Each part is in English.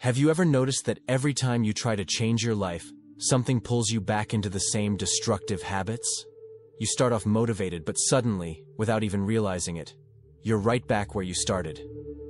Have you ever noticed that every time you try to change your life, something pulls you back into the same destructive habits? You start off motivated, but suddenly, without even realizing it, you're right back where you started.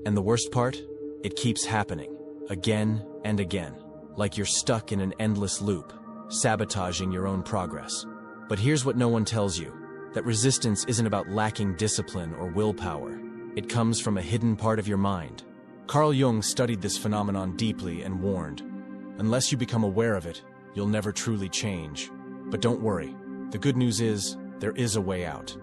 And the worst part? It keeps happening, again and again, like you're stuck in an endless loop, sabotaging your own progress. But here's what no one tells you, that resistance isn't about lacking discipline or willpower. It comes from a hidden part of your mind. Carl Jung studied this phenomenon deeply and warned, unless you become aware of it, you'll never truly change. But don't worry, the good news is, there is a way out.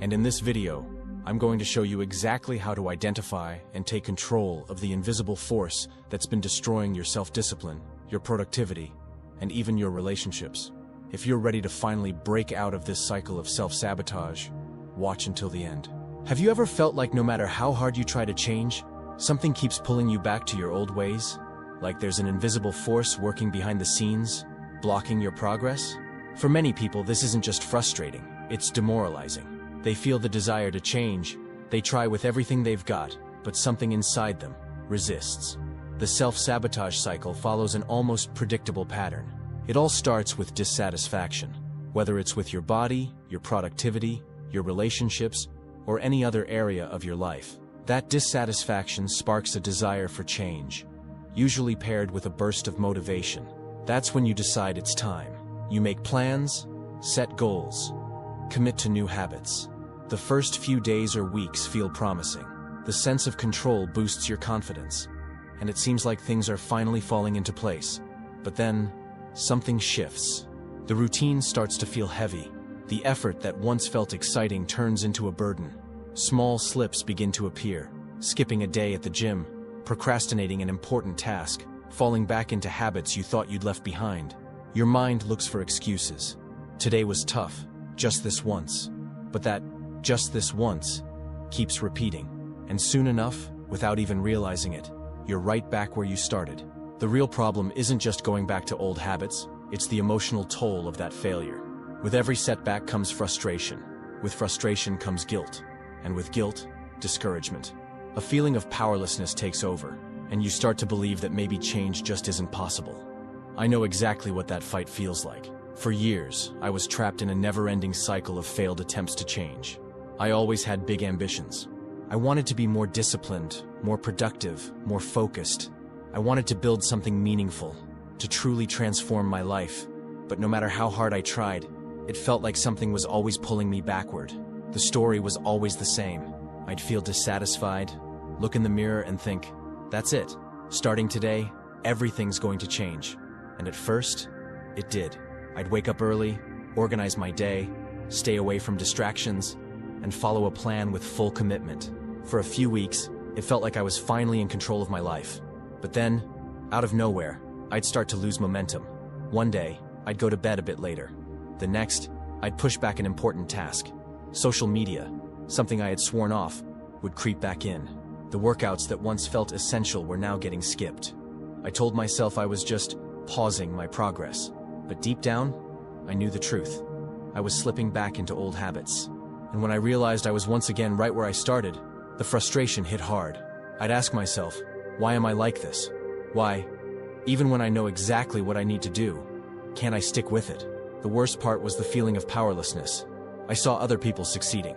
And in this video, I'm going to show you exactly how to identify and take control of the invisible force that's been destroying your self-discipline, your productivity, and even your relationships. If you're ready to finally break out of this cycle of self-sabotage, watch until the end. Have you ever felt like no matter how hard you try to change, something keeps pulling you back to your old ways? Like there's an invisible force working behind the scenes, blocking your progress? For many people, this isn't just frustrating, it's demoralizing. They feel the desire to change, they try with everything they've got, but something inside them resists. The self-sabotage cycle follows an almost predictable pattern. It all starts with dissatisfaction, whether it's with your body, your productivity, your relationships, or any other area of your life. That dissatisfaction sparks a desire for change, usually paired with a burst of motivation. That's when you decide it's time. You make plans, set goals, commit to new habits. The first few days or weeks feel promising. The sense of control boosts your confidence, and it seems like things are finally falling into place. But then, something shifts. The routine starts to feel heavy. The effort that once felt exciting turns into a burden. Small slips begin to appear, skipping a day at the gym, procrastinating an important task, falling back into habits you thought you'd left behind. Your mind looks for excuses. Today was tough, just this once. But that just this once keeps repeating. And soon enough, without even realizing it, you're right back where you started. The real problem isn't just going back to old habits, it's the emotional toll of that failure. With every setback comes frustration. With frustration comes guilt. And with guilt, discouragement. A feeling of powerlessness takes over, and you start to believe that maybe change just isn't possible. I know exactly what that fight feels like. For years, I was trapped in a never-ending cycle of failed attempts to change. I always had big ambitions. I wanted to be more disciplined, more productive, more focused. I wanted to build something meaningful, to truly transform my life. But no matter how hard I tried, it felt like something was always pulling me backward. The story was always the same. I'd feel dissatisfied, look in the mirror and think, that's it. Starting today, everything's going to change. And at first, it did. I'd wake up early, organize my day, stay away from distractions, and follow a plan with full commitment. For a few weeks, it felt like I was finally in control of my life. But then, out of nowhere, I'd start to lose momentum. One day, I'd go to bed a bit later. The next, I'd push back an important task. Social media, something I had sworn off, would creep back in. The workouts that once felt essential were now getting skipped. I told myself I was just pausing my progress. But deep down, I knew the truth. I was slipping back into old habits. And when I realized I was once again right where I started, the frustration hit hard. I'd ask myself, why am I like this? Why, even when I know exactly what I need to do, can't I stick with it? The worst part was the feeling of powerlessness. I saw other people succeeding.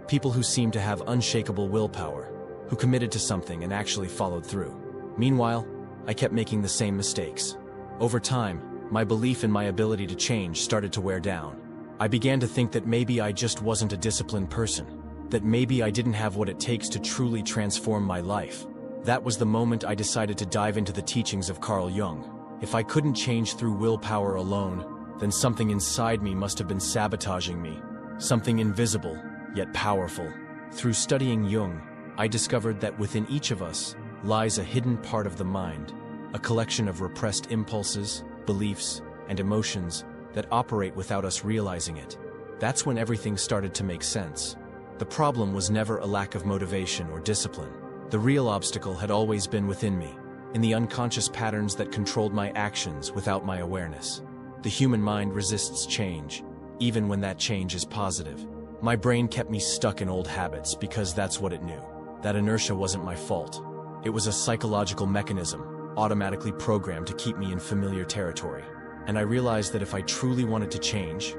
People who seemed to have unshakable willpower, who committed to something and actually followed through. Meanwhile, I kept making the same mistakes. Over time, my belief in my ability to change started to wear down. I began to think that maybe I just wasn't a disciplined person, that maybe I didn't have what it takes to truly transform my life. That was the moment I decided to dive into the teachings of Carl Jung. If I couldn't change through willpower alone, then something inside me must have been sabotaging me. Something invisible, yet powerful. Through studying Jung, I discovered that within each of us lies a hidden part of the mind, a collection of repressed impulses, beliefs, and emotions that operate without us realizing it. That's when everything started to make sense. The problem was never a lack of motivation or discipline. The real obstacle had always been within me, in the unconscious patterns that controlled my actions without my awareness. The human mind resists change, even when that change is positive. My brain kept me stuck in old habits because that's what it knew. That inertia wasn't my fault. It was a psychological mechanism, automatically programmed to keep me in familiar territory. And I realized that if I truly wanted to change,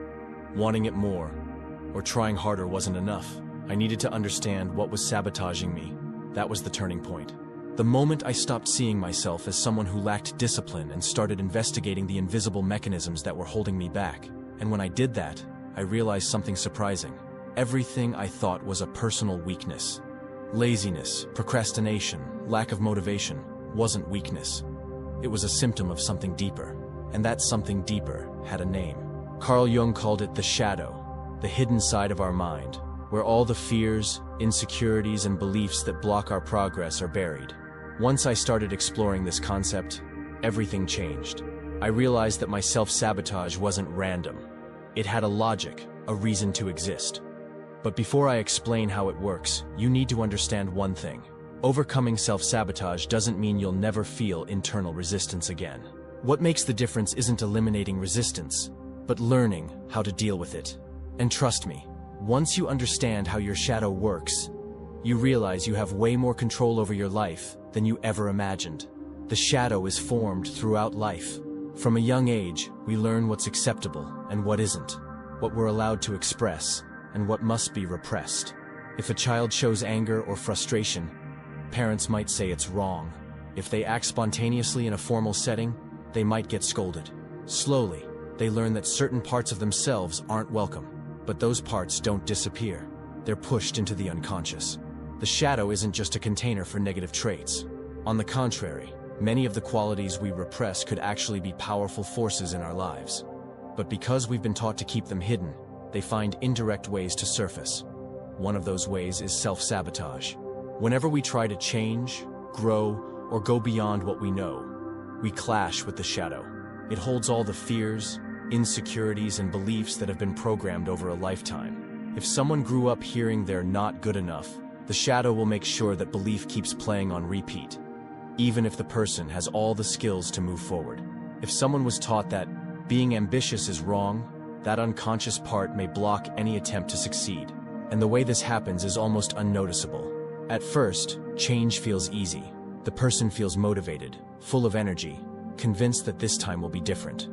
wanting it more, or trying harder wasn't enough. I needed to understand what was sabotaging me. That was the turning point. The moment I stopped seeing myself as someone who lacked discipline and started investigating the invisible mechanisms that were holding me back. And when I did that, I realized something surprising. Everything I thought was a personal weakness, laziness, procrastination, lack of motivation, wasn't weakness. It was a symptom of something deeper. And that something deeper had a name. Carl Jung called it the shadow, the hidden side of our mind, where all the fears, insecurities, and beliefs that block our progress are buried. Once I started exploring this concept, everything changed. I realized that my self-sabotage wasn't random. It had a logic, a reason to exist. But before I explain how it works, you need to understand one thing. Overcoming self-sabotage doesn't mean you'll never feel internal resistance again. What makes the difference isn't eliminating resistance, but learning how to deal with it. And trust me, once you understand how your shadow works, you realize you have way more control over your life than you ever imagined. The shadow is formed throughout life. From a young age, we learn what's acceptable and what isn't, what we're allowed to express and what must be repressed. If a child shows anger or frustration, parents might say it's wrong. If they act spontaneously in a formal setting, they might get scolded. Slowly, they learn that certain parts of themselves aren't welcome, but those parts don't disappear. They're pushed into the unconscious. The shadow isn't just a container for negative traits. On the contrary, many of the qualities we repress could actually be powerful forces in our lives. But because we've been taught to keep them hidden, they find indirect ways to surface. One of those ways is self-sabotage. Whenever we try to change, grow, or go beyond what we know, we clash with the shadow. It holds all the fears, insecurities, and beliefs that have been programmed over a lifetime. If someone grew up hearing they're not good enough, the shadow will make sure that belief keeps playing on repeat, even if the person has all the skills to move forward. If someone was taught that being ambitious is wrong, that unconscious part may block any attempt to succeed. And the way this happens is almost unnoticeable. At first, change feels easy. The person feels motivated, full of energy, convinced that this time will be different.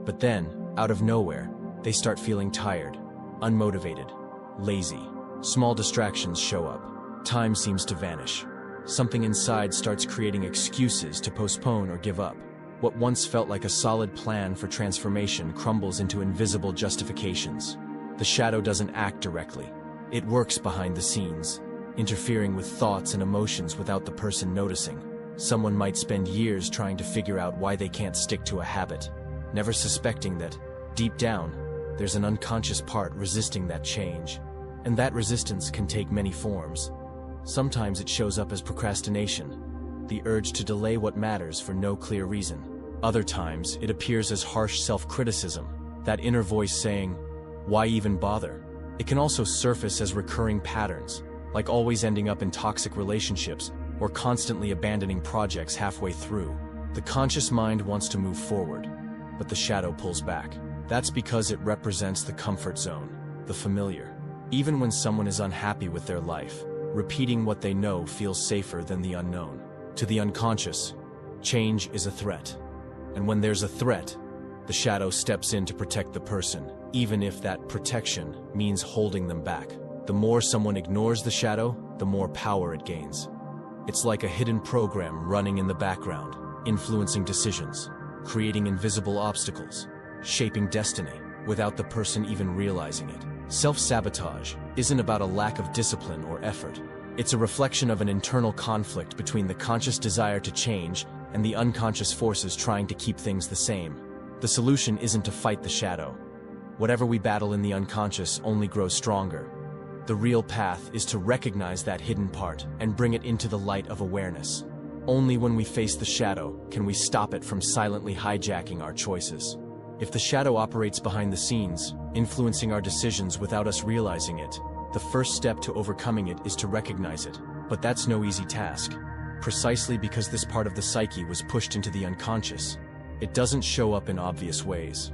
But then, out of nowhere, they start feeling tired, unmotivated, lazy. Small distractions show up. Time seems to vanish. Something inside starts creating excuses to postpone or give up. What once felt like a solid plan for transformation crumbles into invisible justifications. The shadow doesn't act directly. It works behind the scenes, interfering with thoughts and emotions without the person noticing. Someone might spend years trying to figure out why they can't stick to a habit, never suspecting that, deep down, there's an unconscious part resisting that change. And that resistance can take many forms. Sometimes it shows up as procrastination, the urge to delay what matters for no clear reason. Other times, it appears as harsh self-criticism, that inner voice saying, "Why even bother?" It can also surface as recurring patterns, like always ending up in toxic relationships or constantly abandoning projects halfway through. The conscious mind wants to move forward, but the shadow pulls back. That's because it represents the comfort zone, the familiar. Even when someone is unhappy with their life, repeating what they know feels safer than the unknown. To the unconscious, change is a threat. And when there's a threat, the shadow steps in to protect the person, even if that protection means holding them back. The more someone ignores the shadow, the more power it gains. It's like a hidden program running in the background, influencing decisions, creating invisible obstacles, shaping destiny, without the person even realizing it. Self-sabotage isn't about a lack of discipline or effort. It's a reflection of an internal conflict between the conscious desire to change and the unconscious forces trying to keep things the same. The solution isn't to fight the shadow. Whatever we battle in the unconscious only grows stronger. The real path is to recognize that hidden part and bring it into the light of awareness. Only when we face the shadow can we stop it from silently hijacking our choices. If the shadow operates behind the scenes, influencing our decisions without us realizing it, the first step to overcoming it is to recognize it. But that's no easy task. Precisely because this part of the psyche was pushed into the unconscious, it doesn't show up in obvious ways.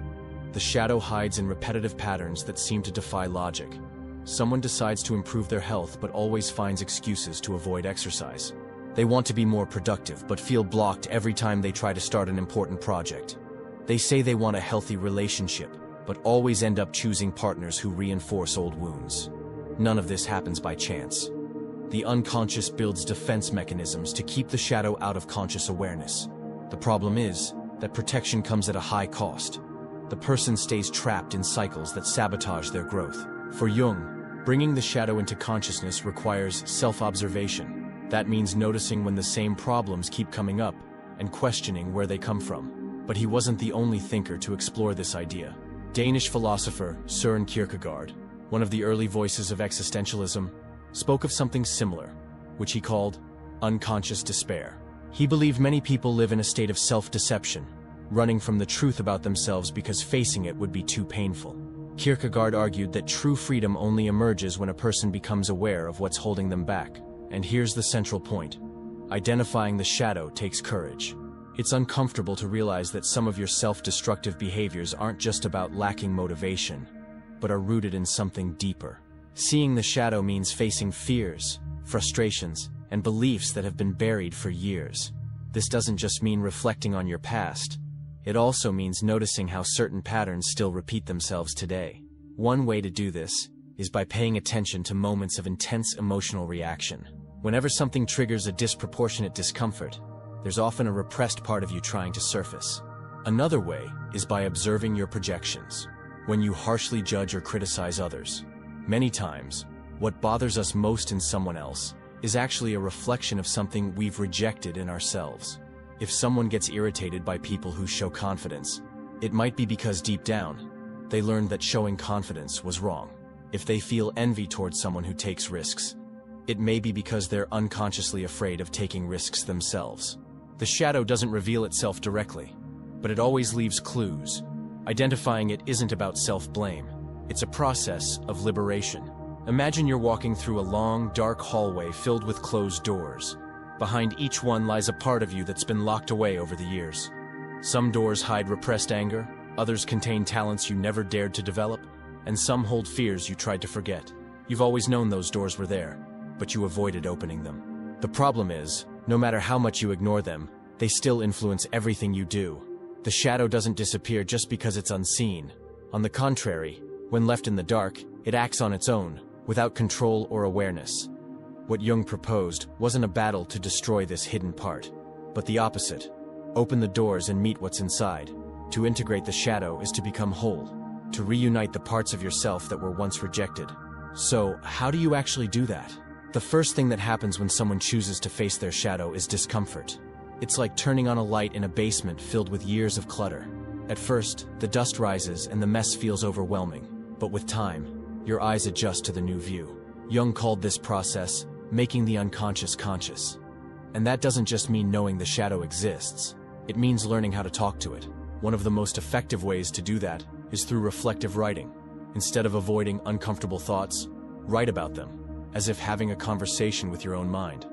The shadow hides in repetitive patterns that seem to defy logic. Someone decides to improve their health but always finds excuses to avoid exercise. They want to be more productive, but feel blocked every time they try to start an important project. They say they want a healthy relationship, but always end up choosing partners who reinforce old wounds. None of this happens by chance. The unconscious builds defense mechanisms to keep the shadow out of conscious awareness. The problem is that protection comes at a high cost. The person stays trapped in cycles that sabotage their growth. For Jung, bringing the shadow into consciousness requires self-observation. That means noticing when the same problems keep coming up and questioning where they come from. But he wasn't the only thinker to explore this idea. Danish philosopher Søren Kierkegaard, one of the early voices of existentialism, spoke of something similar, which he called unconscious despair. He believed many people live in a state of self-deception, running from the truth about themselves because facing it would be too painful. Kierkegaard argued that true freedom only emerges when a person becomes aware of what's holding them back. And here's the central point. Identifying the shadow takes courage. It's uncomfortable to realize that some of your self-destructive behaviors aren't just about lacking motivation, but are rooted in something deeper. Seeing the shadow means facing fears, frustrations, and beliefs that have been buried for years. This doesn't just mean reflecting on your past. It also means noticing how certain patterns still repeat themselves today. One way to do this is by paying attention to moments of intense emotional reaction. Whenever something triggers a disproportionate discomfort, there's often a repressed part of you trying to surface. Another way is by observing your projections. When you harshly judge or criticize others, many times, what bothers us most in someone else is actually a reflection of something we've rejected in ourselves. If someone gets irritated by people who show confidence, it might be because deep down, they learned that showing confidence was wrong. If they feel envy towards someone who takes risks, it may be because they're unconsciously afraid of taking risks themselves. The shadow doesn't reveal itself directly, but it always leaves clues. Identifying it isn't about self-blame. It's a process of liberation. Imagine you're walking through a long, dark hallway filled with closed doors. Behind each one lies a part of you that's been locked away over the years. Some doors hide repressed anger, others contain talents you never dared to develop, and some hold fears you tried to forget. You've always known those doors were there, but you avoided opening them. The problem is, no matter how much you ignore them, they still influence everything you do. The shadow doesn't disappear just because it's unseen. On the contrary, when left in the dark, it acts on its own, without control or awareness. What Jung proposed wasn't a battle to destroy this hidden part, but the opposite. Open the doors and meet what's inside. To integrate the shadow is to become whole, to reunite the parts of yourself that were once rejected. So, how do you actually do that? The first thing that happens when someone chooses to face their shadow is discomfort. It's like turning on a light in a basement filled with years of clutter. At first, the dust rises and the mess feels overwhelming, but with time, your eyes adjust to the new view. Jung called this process making the unconscious conscious. And that doesn't just mean knowing the shadow exists. It means learning how to talk to it. One of the most effective ways to do that is through reflective writing. Instead of avoiding uncomfortable thoughts, write about them, as if having a conversation with your own mind.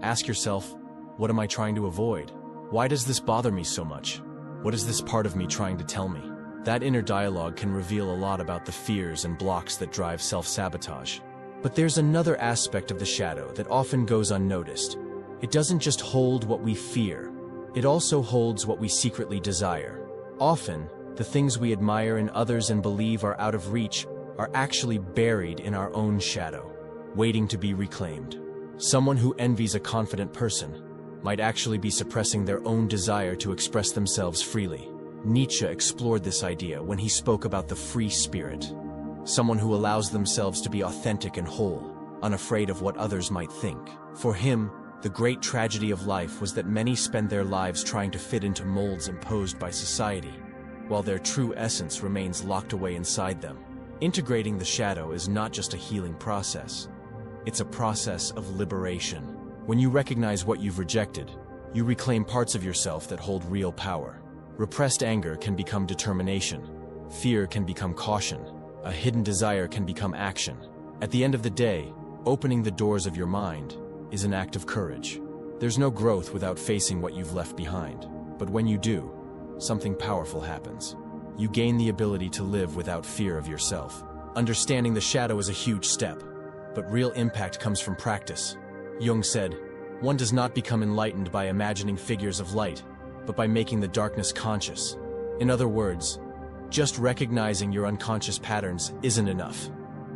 Ask yourself, what am I trying to avoid? Why does this bother me so much? What is this part of me trying to tell me? That inner dialogue can reveal a lot about the fears and blocks that drive self-sabotage. But there's another aspect of the shadow that often goes unnoticed. It doesn't just hold what we fear. It also holds what we secretly desire. Often, the things we admire in others and believe are out of reach are actually buried in our own shadow, waiting to be reclaimed. Someone who envies a confident person might actually be suppressing their own desire to express themselves freely. Nietzsche explored this idea when he spoke about the free spirit, someone who allows themselves to be authentic and whole, unafraid of what others might think. For him, the great tragedy of life was that many spend their lives trying to fit into molds imposed by society, while their true essence remains locked away inside them. Integrating the shadow is not just a healing process. It's a process of liberation. When you recognize what you've rejected, you reclaim parts of yourself that hold real power. Repressed anger can become determination. Fear can become caution. A hidden desire can become action. At the end of the day, opening the doors of your mind is an act of courage. There's no growth without facing what you've left behind. But when you do, something powerful happens. You gain the ability to live without fear of yourself. Understanding the shadow is a huge step, but real impact comes from practice. Jung said, One does not become enlightened by imagining figures of light, but by making the darkness conscious. In other words, just recognizing your unconscious patterns isn't enough.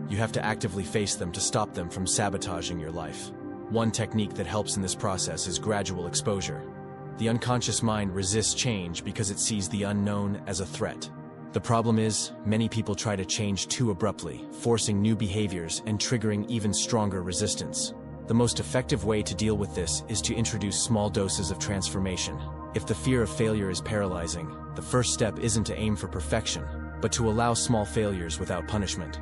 You have to actively face them to stop them from sabotaging your life. One technique that helps in this process is gradual exposure. The unconscious mind resists change because it sees the unknown as a threat. The problem is, many people try to change too abruptly, forcing new behaviors and triggering even stronger resistance. The most effective way to deal with this is to introduce small doses of transformation. If the fear of failure is paralyzing, the first step isn't to aim for perfection, but to allow small failures without punishment.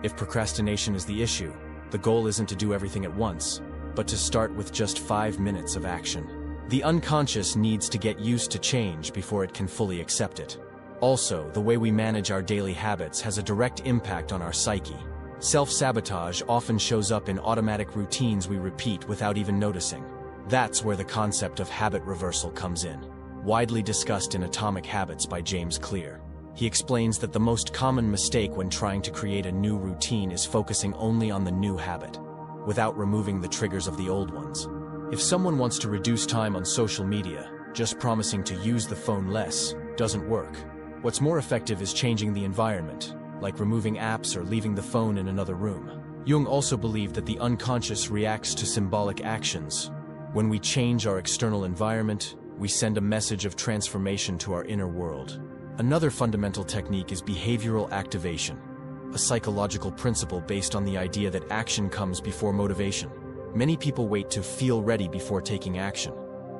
If procrastination is the issue, the goal isn't to do everything at once, but to start with just 5 minutes of action. The unconscious needs to get used to change before it can fully accept it. Also, the way we manage our daily habits has a direct impact on our psyche. Self-sabotage often shows up in automatic routines we repeat without even noticing. That's where the concept of habit reversal comes in. Widely discussed in Atomic Habits by James Clear. He explains that the most common mistake when trying to create a new routine is focusing only on the new habit, without removing the triggers of the old ones. If someone wants to reduce time on social media, just promising to use the phone less doesn't work. What's more effective is changing the environment, like removing apps or leaving the phone in another room. Jung also believed that the unconscious reacts to symbolic actions. When we change our external environment, we send a message of transformation to our inner world. Another fundamental technique is behavioral activation, a psychological principle based on the idea that action comes before motivation. Many people wait to feel ready before taking action.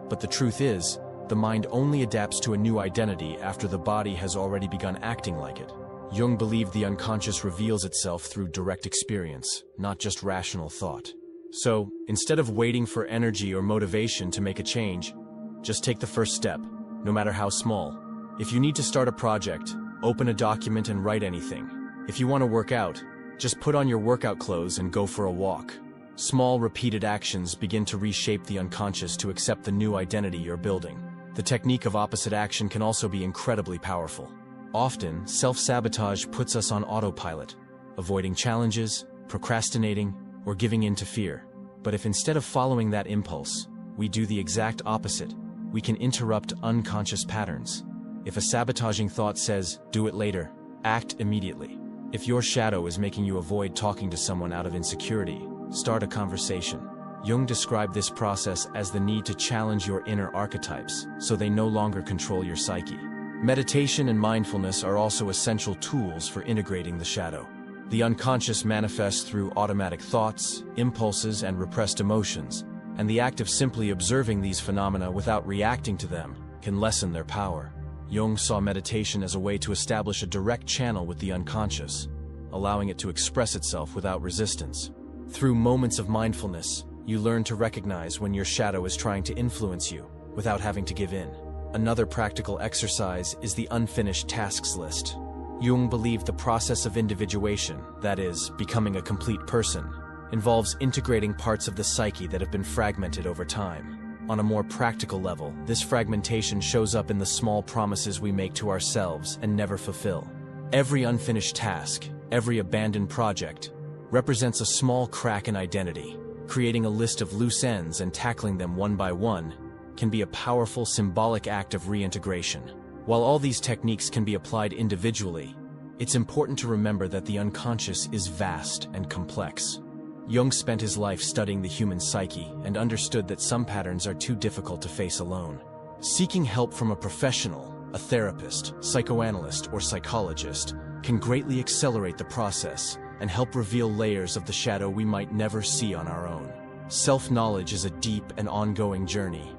But the truth is, the mind only adapts to a new identity after the body has already begun acting like it. Jung believed the unconscious reveals itself through direct experience, not just rational thought. So, instead of waiting for energy or motivation to make a change, just take the first step, no matter how small. If you need to start a project, open a document and write anything. If you want to work out, just put on your workout clothes and go for a walk. Small, repeated actions begin to reshape the unconscious to accept the new identity you're building. The technique of opposite action can also be incredibly powerful. Often, self-sabotage puts us on autopilot, avoiding challenges, procrastinating, or giving in to fear. But if instead of following that impulse, we do the exact opposite, we can interrupt unconscious patterns. If a sabotaging thought says, "Do it later," act immediately. If your shadow is making you avoid talking to someone out of insecurity, start a conversation. Jung described this process as the need to challenge your inner archetypes so they no longer control your psyche. Meditation and mindfulness are also essential tools for integrating the shadow. The unconscious manifests through automatic thoughts, impulses, and repressed emotions, and the act of simply observing these phenomena without reacting to them can lessen their power. Jung saw meditation as a way to establish a direct channel with the unconscious, allowing it to express itself without resistance. Through moments of mindfulness, you learn to recognize when your shadow is trying to influence you, without having to give in. Another practical exercise is the unfinished tasks list. Jung believed the process of individuation, that is, becoming a complete person, involves integrating parts of the psyche that have been fragmented over time. On a more practical level, this fragmentation shows up in the small promises we make to ourselves and never fulfill. Every unfinished task, every abandoned project, represents a small crack in identity. Creating a list of loose ends and tackling them one by one can be a powerful symbolic act of reintegration. While all these techniques can be applied individually, it's important to remember that the unconscious is vast and complex. Jung spent his life studying the human psyche and understood that some patterns are too difficult to face alone. Seeking help from a professional, a therapist, psychoanalyst, or psychologist, can greatly accelerate the process and help reveal layers of the shadow we might never see on our own. Self-knowledge is a deep and ongoing journey,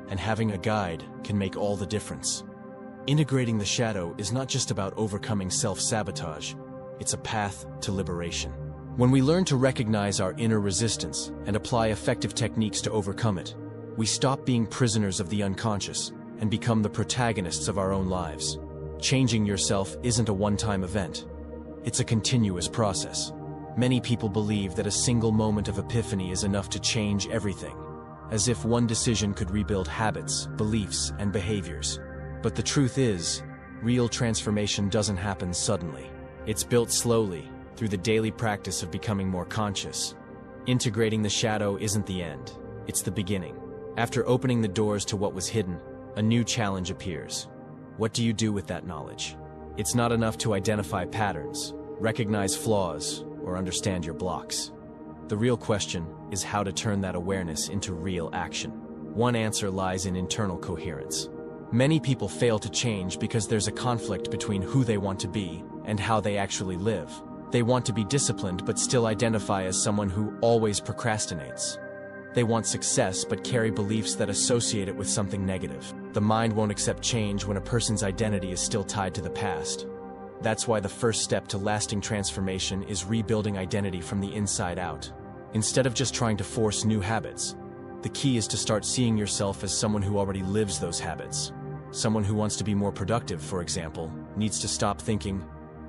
and having a guide can make all the difference. Integrating the shadow is not just about overcoming self-sabotage, it's a path to liberation. When we learn to recognize our inner resistance and apply effective techniques to overcome it, we stop being prisoners of the unconscious and become the protagonists of our own lives. Changing yourself isn't a one-time event. It's a continuous process. Many people believe that a single moment of epiphany is enough to change everything, as if one decision could rebuild habits, beliefs, and behaviors. But the truth is, real transformation doesn't happen suddenly. It's built slowly, through the daily practice of becoming more conscious. Integrating the shadow isn't the end. It's the beginning. After opening the doors to what was hidden, a new challenge appears. What do you do with that knowledge? It's not enough to identify patterns, recognize flaws, or understand your blocks. The real question is how to turn that awareness into real action. One answer lies in internal coherence. Many people fail to change because there's a conflict between who they want to be and how they actually live. They want to be disciplined but still identify as someone who always procrastinates. They want success but carry beliefs that associate it with something negative. The mind won't accept change when a person's identity is still tied to the past. That's why the first step to lasting transformation is rebuilding identity from the inside out. Instead of just trying to force new habits, the key is to start seeing yourself as someone who already lives those habits. Someone who wants to be more productive, for example, needs to stop thinking,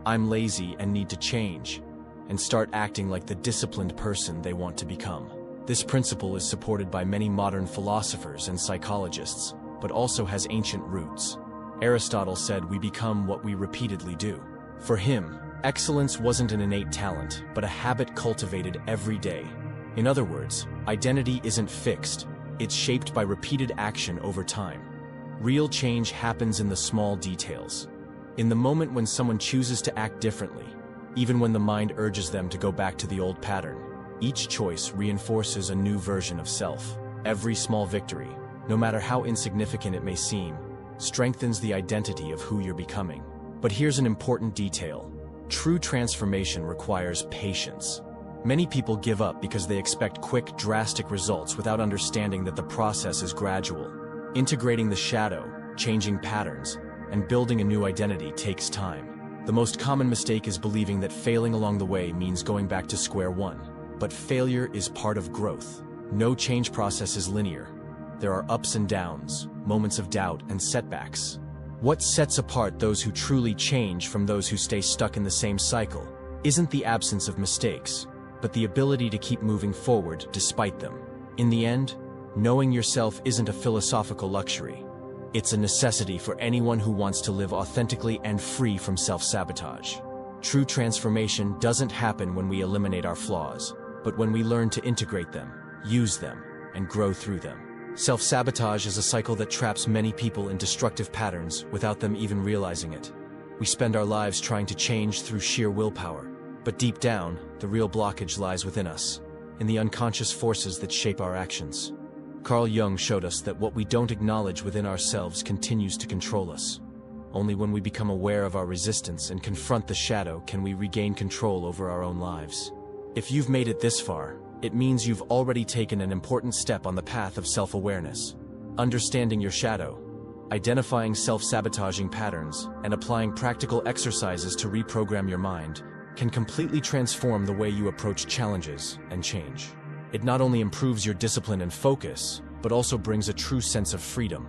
"I'm lazy and need to change," and start acting like the disciplined person they want to become. This principle is supported by many modern philosophers and psychologists, but also has ancient roots. Aristotle said we become what we repeatedly do. For him, excellence wasn't an innate talent, but a habit cultivated every day. In other words, identity isn't fixed, it's shaped by repeated action over time. Real change happens in the small details. In the moment when someone chooses to act differently, even when the mind urges them to go back to the old pattern, each choice reinforces a new version of self. Every small victory, no matter how insignificant it may seem, strengthens the identity of who you're becoming. But here's an important detail. True transformation requires patience. Many people give up because they expect quick, drastic results without understanding that the process is gradual. Integrating the shadow, changing patterns, and building a new identity takes time. The most common mistake is believing that failing along the way means going back to square one. But failure is part of growth. No change process is linear. There are ups and downs, moments of doubt, and setbacks. What sets apart those who truly change from those who stay stuck in the same cycle isn't the absence of mistakes, but the ability to keep moving forward despite them. In the end, knowing yourself isn't a philosophical luxury. It's a necessity for anyone who wants to live authentically and free from self-sabotage. True transformation doesn't happen when we eliminate our flaws, but when we learn to integrate them, use them, and grow through them. Self-sabotage is a cycle that traps many people in destructive patterns without them even realizing it. We spend our lives trying to change through sheer willpower, but deep down, the real blockage lies within us, in the unconscious forces that shape our actions. Carl Jung showed us that what we don't acknowledge within ourselves continues to control us. Only when we become aware of our resistance and confront the shadow can we regain control over our own lives. If you've made it this far, it means you've already taken an important step on the path of self-awareness. Understanding your shadow, identifying self-sabotaging patterns, and applying practical exercises to reprogram your mind can completely transform the way you approach challenges and change. It not only improves your discipline and focus, but also brings a true sense of freedom,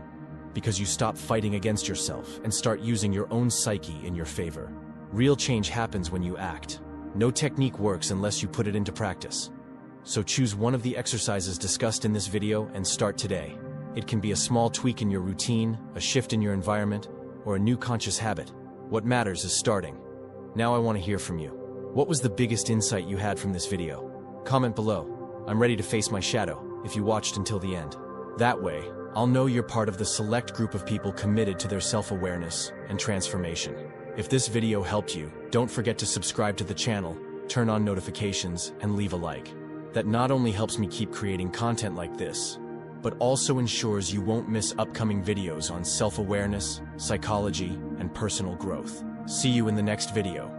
because you stop fighting against yourself and start using your own psyche in your favor. Real change happens when you act. No technique works unless you put it into practice. So choose one of the exercises discussed in this video and start today. It can be a small tweak in your routine, a shift in your environment, or a new conscious habit. What matters is starting. Now I want to hear from you. What was the biggest insight you had from this video? Comment below. I'm ready to face my shadow if you watched until the end. That way, I'll know you're part of the select group of people committed to their self-awareness and transformation. If this video helped you, don't forget to subscribe to the channel, turn on notifications, and leave a like. That not only helps me keep creating content like this, but also ensures you won't miss upcoming videos on self-awareness, psychology, and personal growth. See you in the next video.